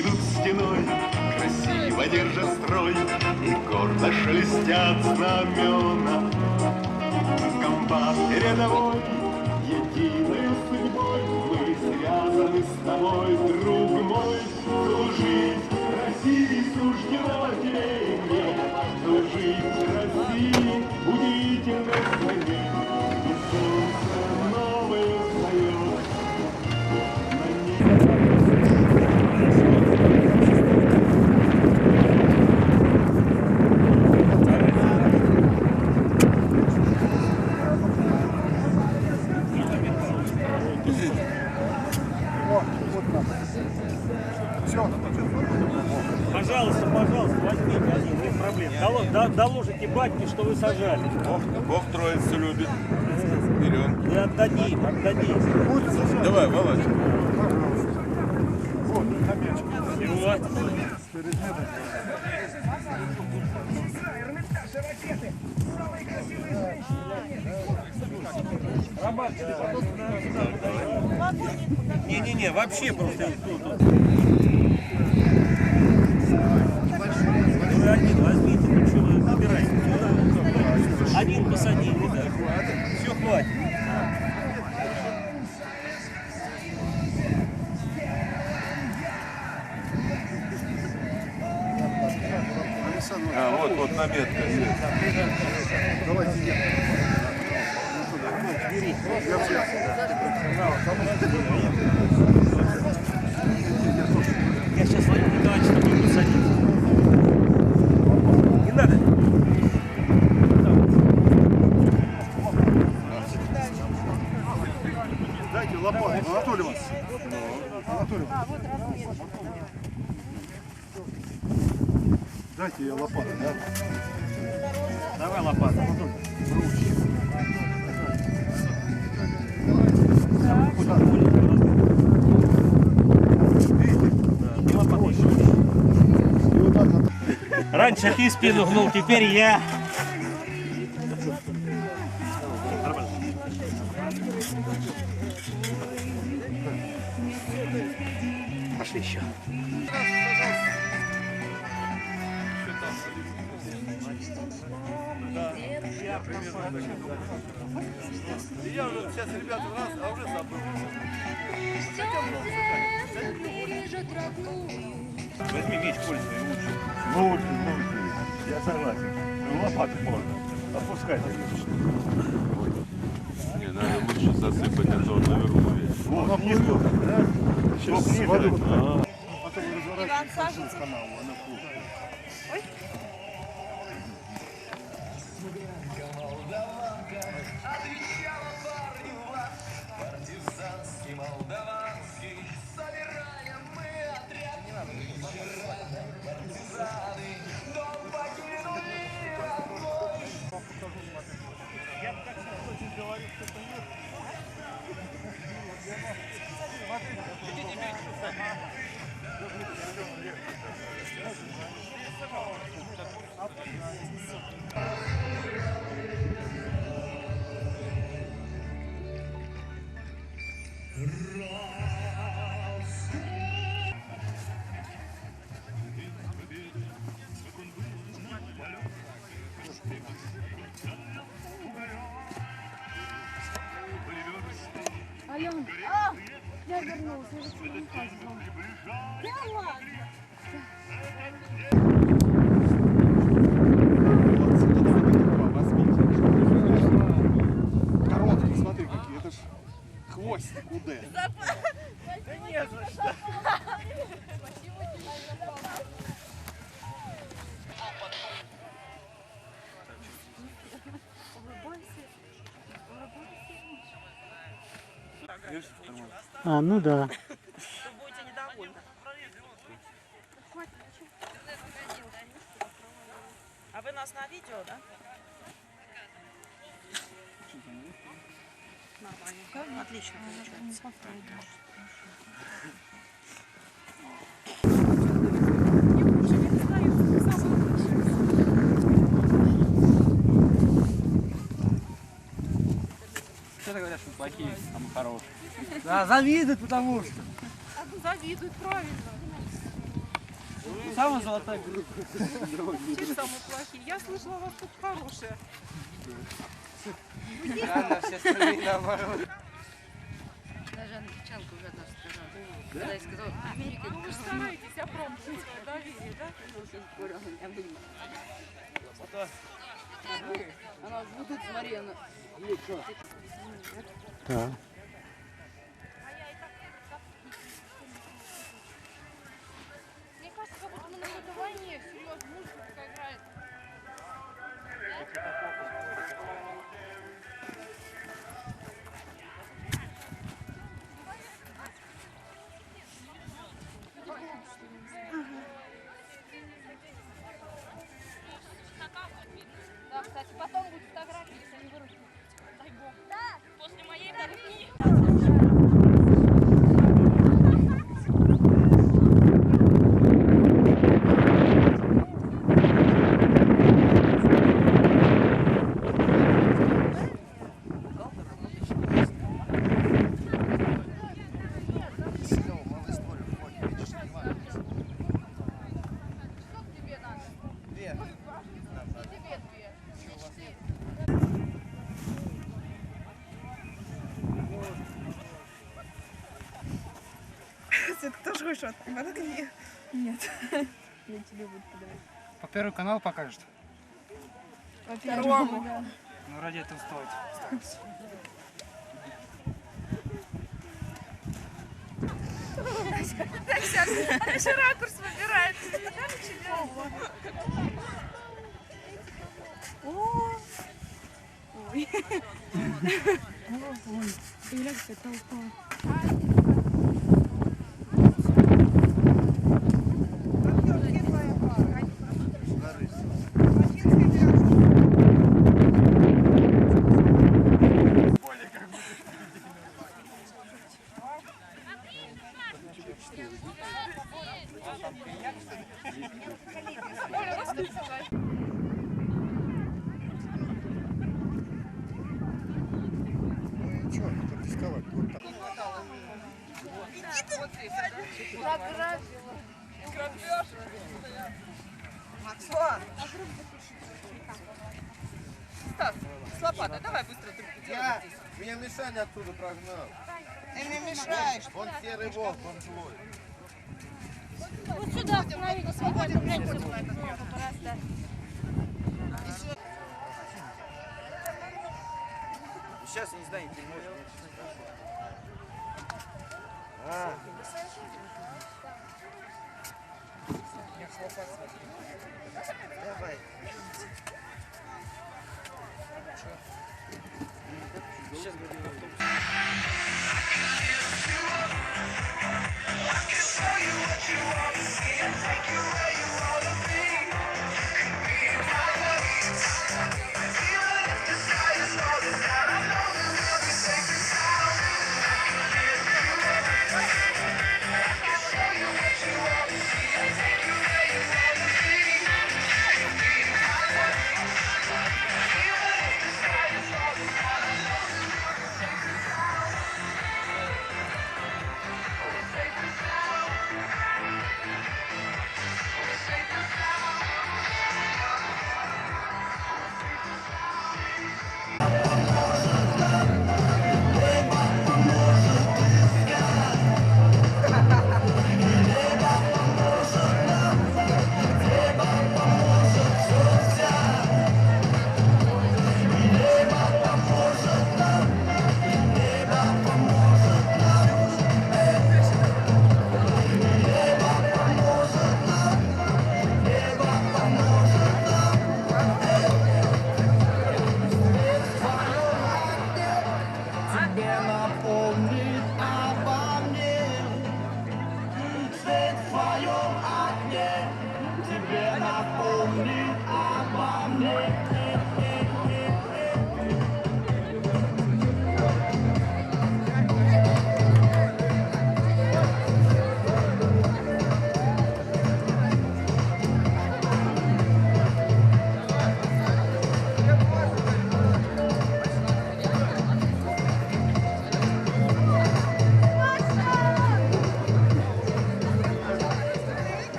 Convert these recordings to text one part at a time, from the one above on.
идут стеной, красиво держат строй, и гордо шелестят знамена. Комбат рядовой, единой судьбой, мы связаны с тобой, друг мой. Служить России суждено тебе и мне, служить России удивительной стране. И солнце новое встает на небе. Пожалуйста, пожалуйста, возьмите один, нет проблем. Доложите батьке, что вы сажали. Бог троицу любит. Берем. И отдадим. Давай, Володь. Не-не-не, вообще просто тут. Вы один возьмите, ничего вы набираете. Один посадили, да. Все, хватит. Вот наметка. Давайте. Бери. Я сейчас Владимир Николаевич тобой посадить. Не надо. Дайте лопату. Анатолий вас. Анатолий вас. Дайте ей лопату, да? Давай лопату. Раньше ты спину гнул, теперь я. Пошли еще. Я уже сейчас, ребята, раз, а уже забыл. Возьми меч, пользуй лучше. Лучше. Я согласен. Лопаты можно. Опускай. Не, надо лучше засыпать, а то он наверху весь. Вот, внизу. Сейчас ниже. Иван Сашенцев. Ой. Я бы так очень говорил, что это нет. Алена, я вернулась, я же тебе не указывала. Да ладно. Короткие, смотри какие, это ж хвостик УД. Да не за что. А, ну да. Вы будете недовольны. А вы нас на видео, да? Нормально. Отлично получается. Что-то говорят, что плохие, а мы хорошие. Да, завидуют, потому что. Завидуют, правильно. Самая золотая группа. Те самые плохие. Я слышала, у вас тут хорошие. Реально, все остальные наоборот. Даже англичанка уже одна сказала. Когда я сказала, Америка, Ну вы же стараетесь опробовать доверие, да? она вот тут, смотри, она... Да. Мне кажется, как будто мы на какой-то войне, серьезно, музыка такая играет. Да, кстати, потом будет фотография, если они выручат. Дай бог. Да, после моей фотографии. Сколько тебе надо? Две. И тебе две. Четыре. Ты тоже хочешь отпадок? Нет. Я тебе буду подавать. По Первый канал покажет. По первому. Ну, ради этого стоит. Она еще ракурс выбирает. Ой. Ой. Появляется толпа. Ну ничего, только рисковать. Вот так. Максон! Стас, с лопатой, давай быстро друг Меня Мишаня оттуда прогнал. Ты не мешаешь. Он серый волк, он злой. Вот сюда остановитесь, свободно, гляньте. Сейчас я не знаю, ты можешь. Давай. Сейчас будем в автобусе.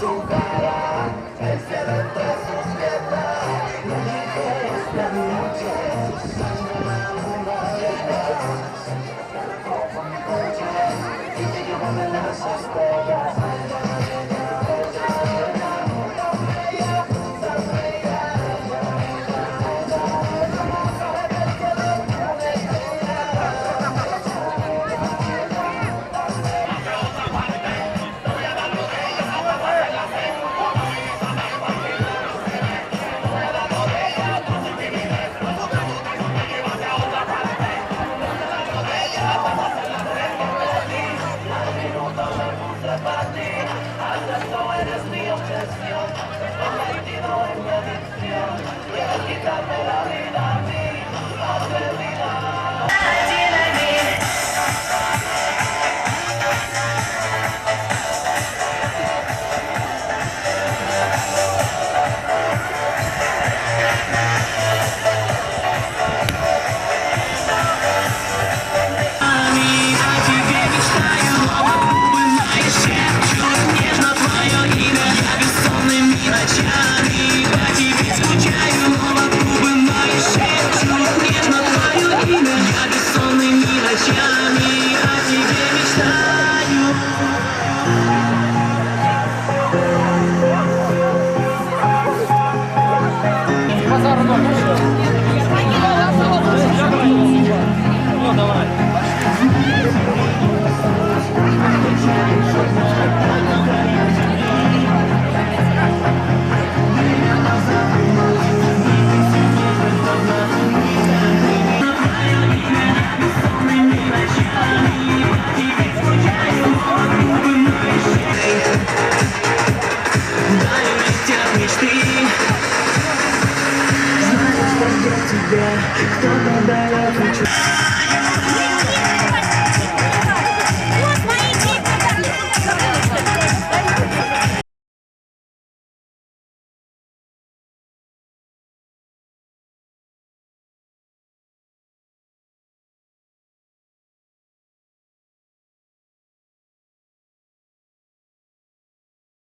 su cara, el cielo entre sus piernas, la noche es la noche, su sangre una y te llevan en las estrellas. Eres mi obsesión, convertido en mi adicción, quiero quitarme la